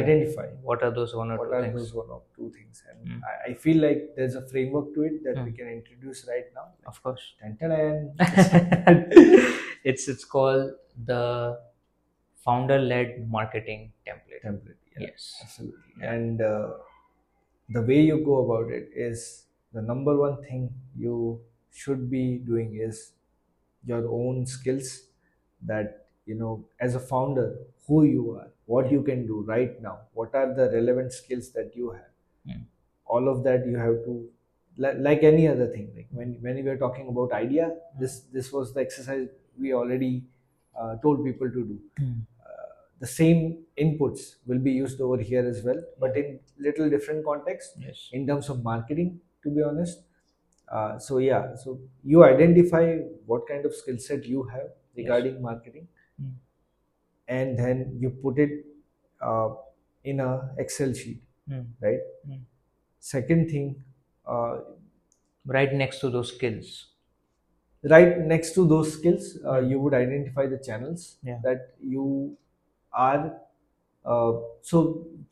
what are those one or
what
two
are
things.
those one or two things? And
Mm,
I feel like there's a framework to it that we
mm.
can introduce right now.
Of course.
Tan, tan, tan.
It's called the founder-led marketing template.
Template. Yeah,
Yes.
absolutely.
Yeah.
And the way you go about it is, the number one thing you should be doing is your own skills, that as a founder, who you are, what you can do right now, what are the relevant skills that you have.
Mm,
All of that you have to, like any other thing, like when we were talking about idea, this was the exercise we already told people to do.
mm.
The same inputs will be used over here as well, but in little different context,
Yes.
in terms of marketing, to be honest. So you identify what kind of skill set you have regarding marketing,
Mm,
and then you put it uh, in a Excel sheet,
mm,
right?
mm.
Second thing, uh,
Right next to those skills.
right next to those skills,
Mm.
you would identify the channels
Yeah.
that you are. So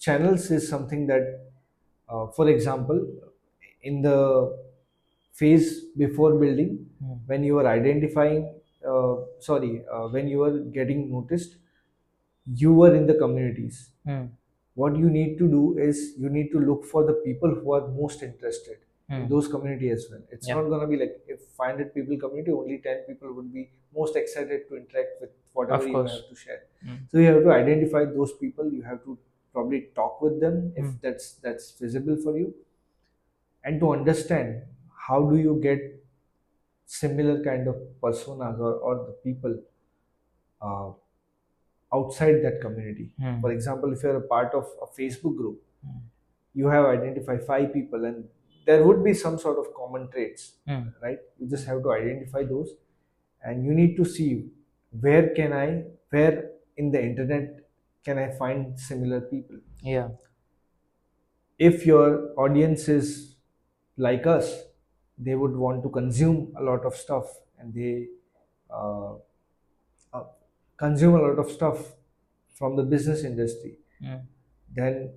channels is something that, for example, in the phase before building,
Mm,
when you are identifying, when you are getting noticed, you were in the communities.
mm,
What you need to do is you need to look for the people who are most interested in
mm.
those community as well. It's
Yeah.
not going to be like, if 500 people community, only 10 people would be most excited to interact with whatever
Of
you
course.
have to share.
Mm,
So you have to identify those people, you have to probably talk with them if
Mm.
that's feasible for you, and to understand how do you get similar kind of personas, or the people uh, outside that community.
mm,
For example, if you're a part of a Facebook group,
mm,
you have identified 5 people, and there would be some sort of common traits,
mm.
right? You just have to identify those, and you need to see, where in the internet can I find similar people.
Yeah.
If your audience is like us, they would want to consume a lot of stuff, and they uh, uh, consume a lot of stuff from the business industry.
Mm.
Then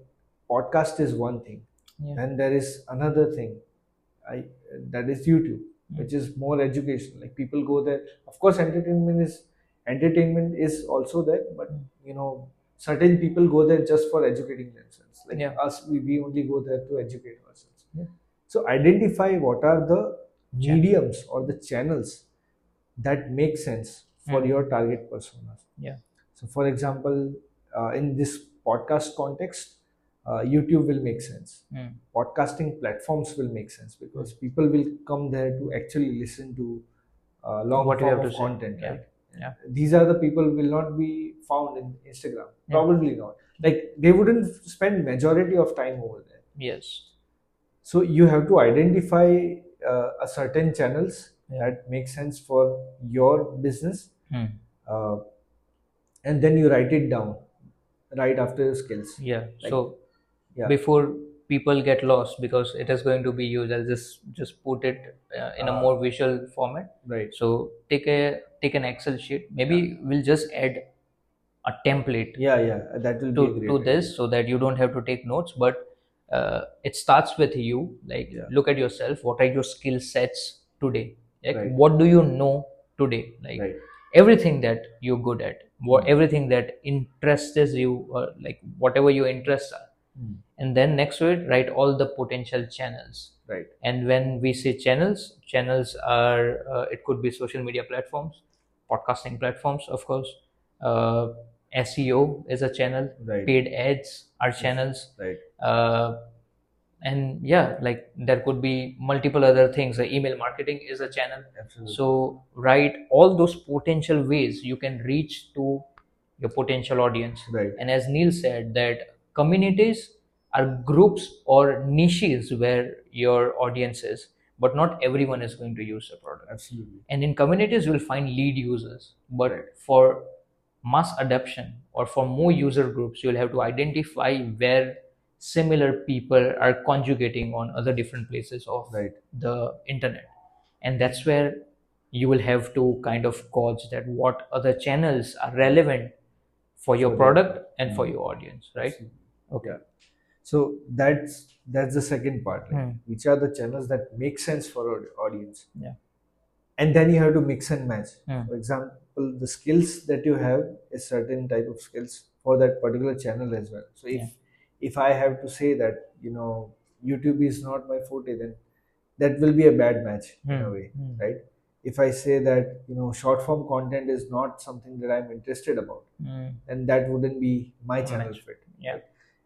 podcast is one thing.
Yeah.
Then there is another thing, I, that is YouTube, which is more education. Like, people go there. Of course, entertainment is also there, but certain people go there just for educating themselves. Like
Yeah.
us, we only go there to educate ourselves.
Yeah.
So identify what are the
Channel.
mediums or the channels that make sense for
Mm.
your target personas.
Yeah.
So, for example, in this podcast context, YouTube will make sense.
Mm.
Podcasting platforms will make sense, because people will come there to actually listen to long
What you
form
have
of
to say.
content,
Yeah.
right?
Yeah.
These are the people will not be found in Instagram.
Yeah.
Probably not. Like, they wouldn't spend majority of time over there.
Yes.
So you have to identify a certain channels
Yeah.
that make sense for your business,
Mm.
uh, and then you write it down right after your skills.
Yeah.
Like,
So
yeah,
before people get lost, because it is going to be used, I'll just put it in a more visual format.
right.
So take an Excel sheet. Maybe we'll just add a template
Yeah, that will be a great
to
idea.
this, so that you don't have to take notes, but it starts with you. Like,
Yeah.
look at yourself. What are your skill sets today? Like,
Right.
what do you know today? Like,
Right.
everything that you're good at, everything that interests you, or like whatever your interests are.
Mm.
And then next to it, write all the potential channels.
Right.
And when we say channels, channels are it could be social media platforms, podcasting platforms, of course. Uh, SEO is a channel.
Right.
Paid ads are
Yes.
channels.
Right.
Uh, and yeah, like there could be multiple other things. Email marketing is a channel.
Absolutely.
So write all those potential ways you can reach to your potential audience.
Right.
And as Neil said, that communities are groups or niches where your audience is, but not everyone is going to use the product.
Absolutely.
And in communities, you'll find lead users, but
Right.
for mass adoption or for more user groups, you'll have to identify where similar people are conjugating on other different places of
Right.
the internet. And that's where you will have to kind of gauge that what other channels are relevant for your
For
product and for your audience, right?
Absolutely.
Okay.
Yeah. So that's the second part. Like, which are the channels that make sense for our audience?
Yeah.
And then you have to mix and match.
Hmm.
For example, the skills that you have is certain type of skills for that particular channel as well. So if I have to say that YouTube is not my forte, then that will be a bad match in a way, right? If I say that short form content is not something that I'm interested about, then that wouldn't be my channel fit.
Yeah.
Right?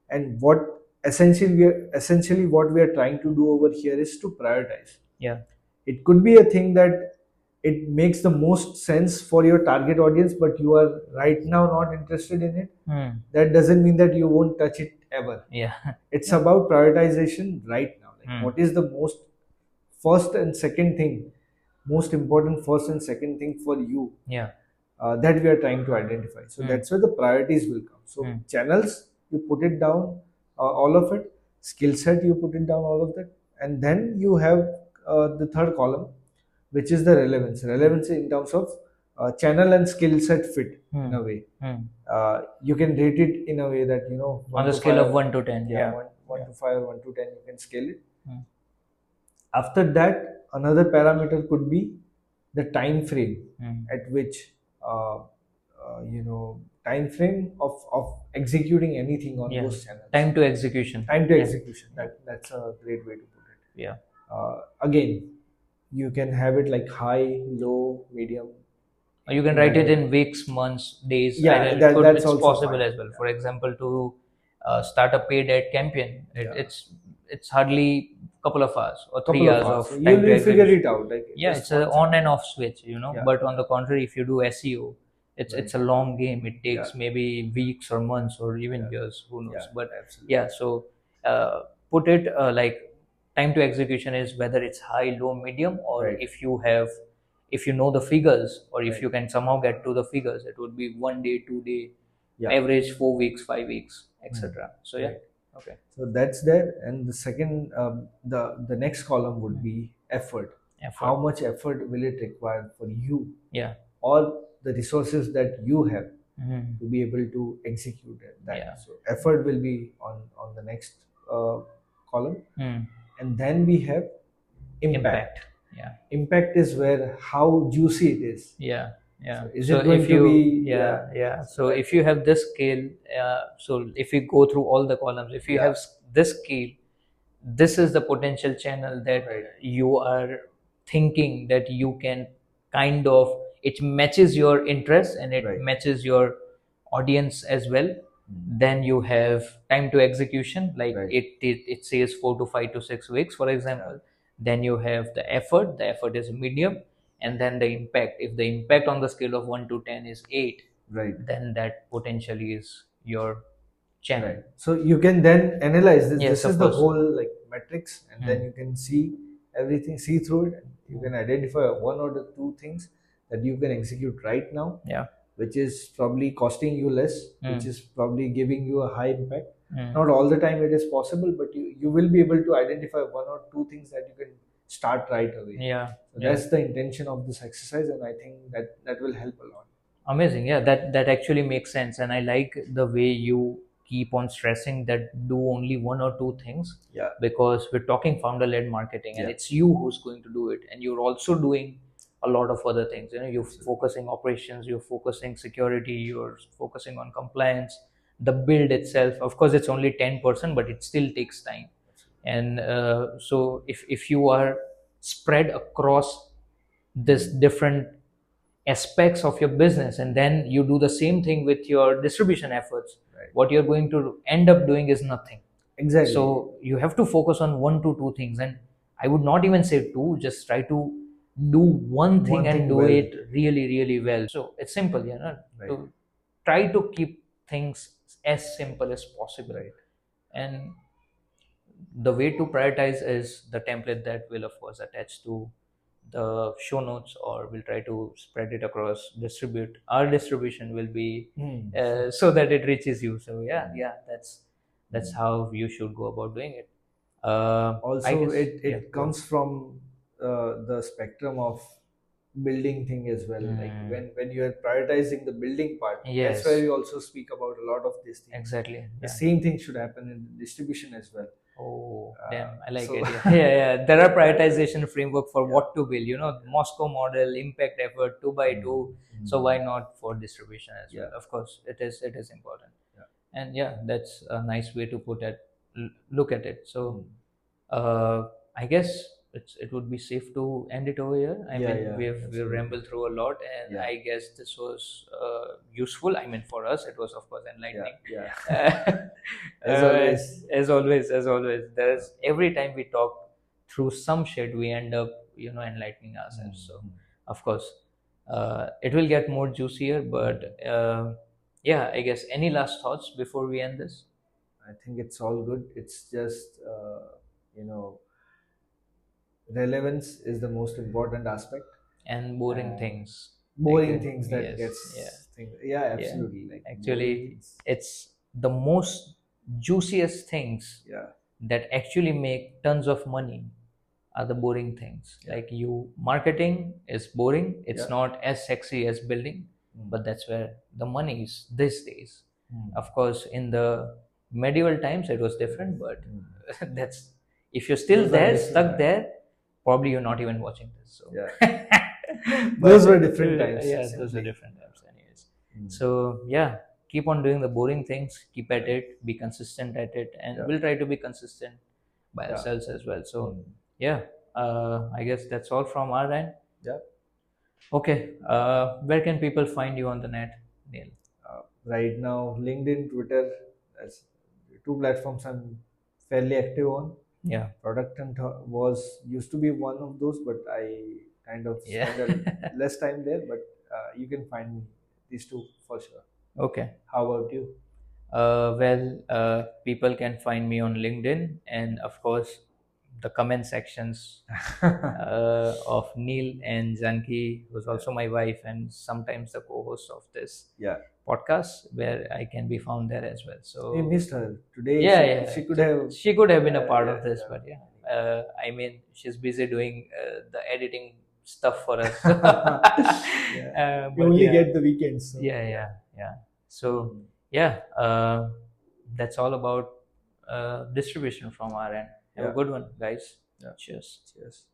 And what essentially what we are trying to do over here is to prioritize.
Yeah.
It could be a thing that it makes the most sense for your target audience, but you are right now not interested in it. That doesn't mean that you won't touch it ever.
Yeah.
It's about prioritization right now. Like, what is the most first and second thing, most important first and second thing for you?
Yeah.
That we are trying to identify. So that's where the priorities will come. So channels, you put it down, all of it. Skill set, you put it down, all of that. And then you have the third column, which is the relevance. Relevance in terms of channel and skill set fit in a way. You can rate it in a way that
on the scale of 1 to 10.
Yeah, 1 to 5 or 1 to 10, you can scale it. After that, another parameter could be the time frame at which time frame of executing anything on those channels.
Time to execution.
Execution. That's a great way to put it.
Yeah.
Again, you can have it like high, low, medium.
Or you can write it in weeks, months, days.
Yeah,
it's
also
possible
fine.
as well. For example, to start a paid ad campaign, it's hardly a couple of hours or 3 hours of time
You'll
to
figure
execution.
it out. Like,
It's an on and off switch,
Yeah.
But on the contrary, if you do SEO, it's a long game. It takes maybe weeks or months or even years. Who knows?
Yeah,
But
absolutely.
so put it like time to execution is whether it's high, low, medium, or
Right.
if you know the figures, or if you can somehow get to the figures, it would be 1 day, 2 day, average 4 weeks, 5 weeks, etc. So yeah.
Right.
Okay.
So that's there, and the second, the next column would be effort. How much effort will it require for you?
Yeah.
Or the resources that you have to be able to execute that.
Yeah.
So effort will be on the next column, and then we have impact.
Yeah.
Impact is where how juicy it is.
Yeah. Yeah.
So is it going to be?
Yeah. So if you have this scale, so if you go through all the columns, if you have this scale, this is the potential channel that you are thinking that you can kind of, it matches your interest and it matches your audience as well. Then you have time to execution, like it says 4 to 5 to 6 weeks, for example. Then you have the effort is medium, and then the impact, if the impact on the scale of 1 to 10 is 8, then that potentially is your channel.
So you can then analyze this.
Yes,
this is the whole like metrics, and then you can see everything, see through it, and you can identify one or the two things that you can execute right now, which is probably costing you less, which is probably giving you a high impact. Not all the time it is possible, but you will be able to identify one or two things that you can start right away. So that's the intention of this exercise, and I think that will help a lot.
Amazing. Yeah, that actually makes sense, and I like the way you keep on stressing that do only one or two things. Because we're talking founder-led marketing, and it's you who's going to do it, and you're also doing a lot of other things. You're focusing operations, you're focusing security, you're focusing on compliance. the build itself. Of course, it's only 10%, but it still takes time. And so if you are spread across this different aspects of your business, and then you do the same thing with your distribution efforts,
Right.
what you're going to end up doing is nothing.
Exactly.
So you have to focus on one to two things, and I would not even say two, just try to do one thing
One
and
thing
do
well.
it really really well. So it's simple,
Right.
to try to keep things as simple as possible.
Right.
And the way to prioritize is the template that will of course attach to the show notes, or we'll try to spread it across, distribute. Our distribution will be so that it reaches you. So yeah, that's how you should go about doing it. I
Also,
guess,
it
yeah, go on.
comes from the spectrum of building thing as well. Like when you are prioritizing the building part, that's where
Yes,
we also speak about a lot of these things.
exactly.
The
Yeah.
same thing should happen in the distribution as well.
Oh, damn, I like
so
it. Yeah. There are prioritization framework for
Yeah.
what to build. Moscow model, impact effort, two by two. So why not for distribution as well?
Yeah.
Of course, it is important.
Yeah.
And yeah, that's a nice way to put it. Look at it. So, I guess it would be safe to end it over here. I
Yeah,
mean,
yeah,
we've
absolutely.
rambled through a lot, and
Yeah.
I guess this was useful. I mean, for us, it was of course enlightening.
Yeah. As always.
As always, there's every time we talk through some shit, we end up enlightening ourselves. So of course, it will get more juicier, but yeah, I guess any last thoughts before we end this?
I think it's all good. It's just relevance is the most important aspect.
And boring things.
Boring
Like,
things that
yes,
gets
yeah.
yeah, absolutely. Like boring
Actually,
things.
it's the most juiciest things
Yeah.
that actually make tons of money are the boring things.
Yeah.
Like, you marketing is boring. It's
Yeah.
not as sexy as building, but that's where the money is these days. Of course, in the medieval times it was different, but that's, if you're still
Those are
there,
different
stuck
times.
there, probably you're not even watching this. So
Yeah.
but,
Those were different times,
Yeah, those
simply.
are different times, anyways. So yeah, keep on doing the boring things. Keep at it. Be consistent at it, and
Yeah.
we'll try to be consistent by
Yeah.
ourselves as well. So yeah, I guess that's all from our end.
Yeah.
Okay, where can people find you on the net, Neil?
Right now, LinkedIn, Twitter, that's two platforms I'm fairly active on.
Yeah.
Product and was used to be one of those, but I kind of
Yeah.
spend less time there. But you can find me these two for sure.
Okay.
How about you?
People can find me on LinkedIn, and of course, the comment sections of Neil and Janki, who's also my wife and sometimes the co-host of this
Yeah.
podcast, where I can be found there as well. So
We missed her today.
yeah,
She could have.
she could have been a part
yeah,
of this,
yeah.
but yeah, I mean, she's busy doing the editing stuff for us.
Yeah. We
But
only
yeah.
get the weekends. So.
Yeah. So yeah, that's all about distribution from our end. Have a
Yeah.
good one, guys.
Yeah.
Cheers.
Cheers.